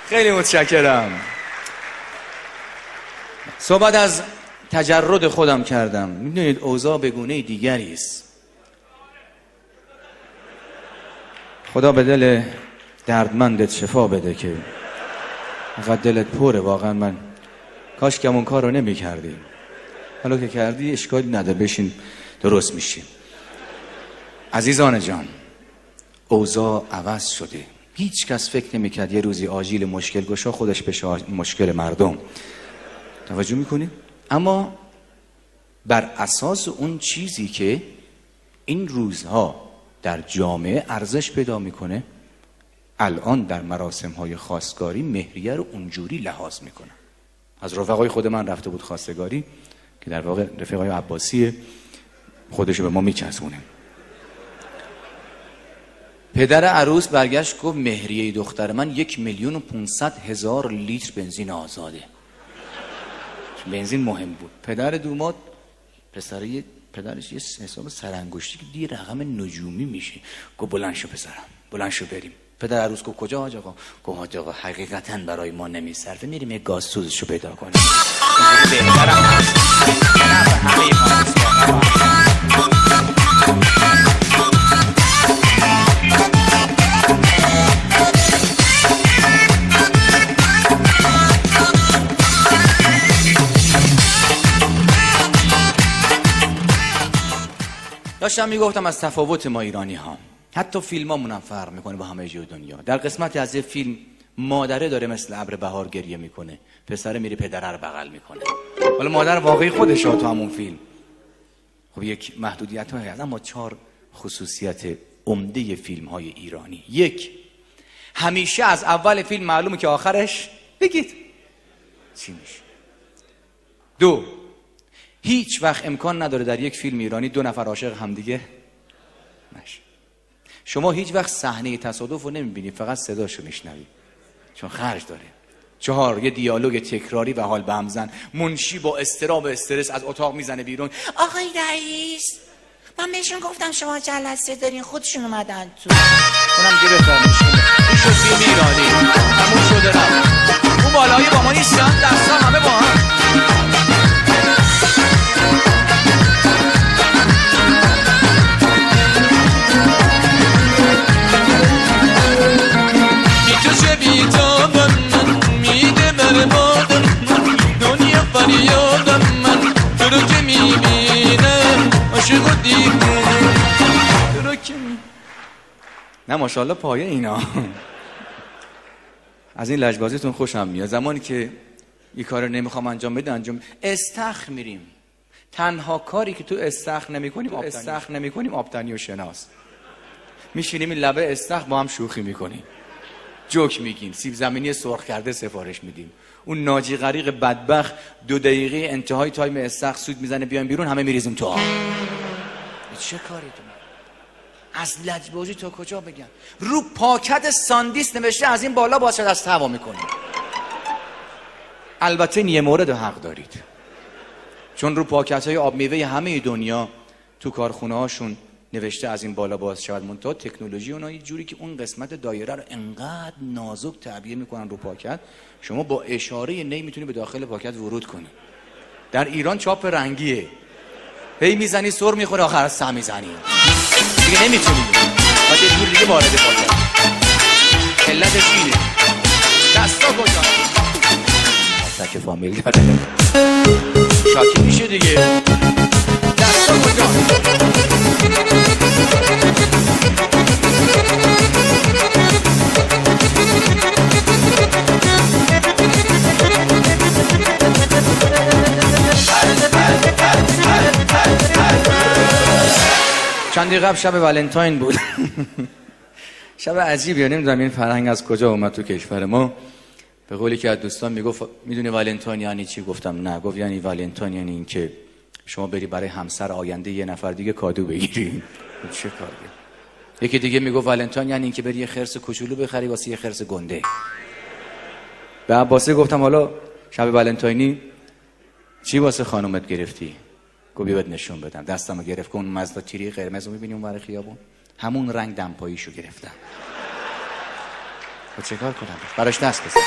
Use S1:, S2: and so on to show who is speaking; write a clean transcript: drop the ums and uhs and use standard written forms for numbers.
S1: خیلی متشکرم. صحبت از تجرد خودم کردم. میدونید اوضاع به گونه دیگری است. خدا به دل دردمندت شفا بده که فقط دلت پره. واقعا من کاش که اون کار رو نمی کردی. حالا که کردی اشکالی نداره، بشین درست میشیم. عزیزان جان، اوضاع عوض شده. هیچ کس فکر نمی کرد یه روزی آجیل مشکل گشا خودش بشه مشکل مردم. توجه میکنید؟ اما بر اساس اون چیزی که این روزها در جامعه ارزش پیدا میکنه، الان در مراسم های خواستگاری مهریه رو اونجوری لحاظ میکنن. از رفقای خود من رفته بود خواستگاری که در واقع رفقای عباسیه، خودشو به ما میچسبونه. پدر عروس برگشت گفت مهریه دختر من 1,500,000 لیتر بنزین آزاده. بنزین مهم بود. پدر دوماد پدرش یه حساب سرانگشتی که دی رقم نجومی میشه. گفت بلند شو پسرم، بلند شو بریم. پدر عروس گفت کجا حاج آقا؟ گفت حاج آقا حقیقتا برای ما نمیصرفه، میریم یه گازسوزشو پیدا کنیم. داشتم میگفتم از تفاوت ما ایرانی ها. حتی فیلمامون هم فرق میکنه با همه جای دنیا. در قسمتی از یه فیلم مادره داره مثل ابر بهار گریه میکنه، پسره میره پدره رو بغل میکنه. حالا مادر واقعی خودشه تو همون فیلم. خب یک محدودیت هایی هست، اما 4 خصوصیت عمده فیلم های ایرانی. 1، همیشه از اول فیلم معلومه که آخرش بگید چی میشه. 2، هیچ وقت امکان نداره در یک فیلم ایرانی 2 نفر عاشق همدیگه نشه. شما هیچ وقت صحنه تصادف رو نمیبینید، فقط صداشو میشنوید چون خرج داره. 4، یه دیالوگ تکراری و حال به هم زن. منشی با اضطراب و استرس از اتاق میزنه بیرون.
S2: آقای رئیس، من بهشون گفتم شما جلسه دارین، خودشون اومدن تو.
S1: اونم گرفتار میشه. این شد فیلم ایرانی، همون شده رفت. اون بالایی با ما نیستن، دستا همه با هم. نه ماشاءالله پایه اینا. از این لجبازیتون خوشم میاد. زمانی که این کار رو نمیخوام انجام بده انجام استخر میریم. تنها کاری که تو استخر نمیکنیم آبتنی و شناس. میشینیم این لبه استخر با هم شوخی میکنیم، جوک میگیم، سیب زمینی سرخ کرده سفارش میدیم. اون ناجی غریق بدبخت 2 دقیقه انتهای تایم استخر سود میزنه بیایم بیرون، همه میریزیم تو آب. چه کاری تو؟ از لجبازی تا کجا بگم؟ رو پاکت ساندیس نوشته از این بالا باشه دست هوا میکنه. البته این یه مورد حق دارید، چون رو پاکت های آب میوه همه دنیا تو کارخونه هاشون نوشته از این بالا باز شود. منتها تکنولوژی اونها یه جوری که اون قسمت دایره رو انقدر نازک تعبیه میکنن رو پاکت، شما با اشاره نی میتونی به داخل پاکت ورود کنی. در ایران چاپ رنگیه، هی میزنی سر میخوره، آخر سه میزنی دیگه نمیتونی، باید یه جور دیگه وارد پاکت. علتش اینه. دستا کجا؟ تک فامیل داره شاکی میشه دیگه. دستا کجا؟ چندی قبل شب ولنتاین بود. شب عجیبیه، نمیدونم این فرهنگ از کجا اومد تو کشور ما. به قولی که از دوستان میگفت میدونی ولنتاین یعنی چی؟ گفتم نه. گفت یعنی ولنتاین یعنی این که شما بری برای همسر آینده یه نفر دیگه کادو بگیری. چه کاریه؟ یکی دیگه میگفت ولنتاین یعنی این که بری یه خرس کوچولو بخری واسه یه خرس گنده. به عباسه گفتم حالا شب ولنتاینی چی واسه خانومت گرفتی؟ گفت بیا نشون بدم. دستمو گرفت که اون مزدا تیری قرمز رو می‌بینی اون ور خیابون، همون رنگ دمپاییشو گرفتم. چه کار کنم؟ براش دست بزن.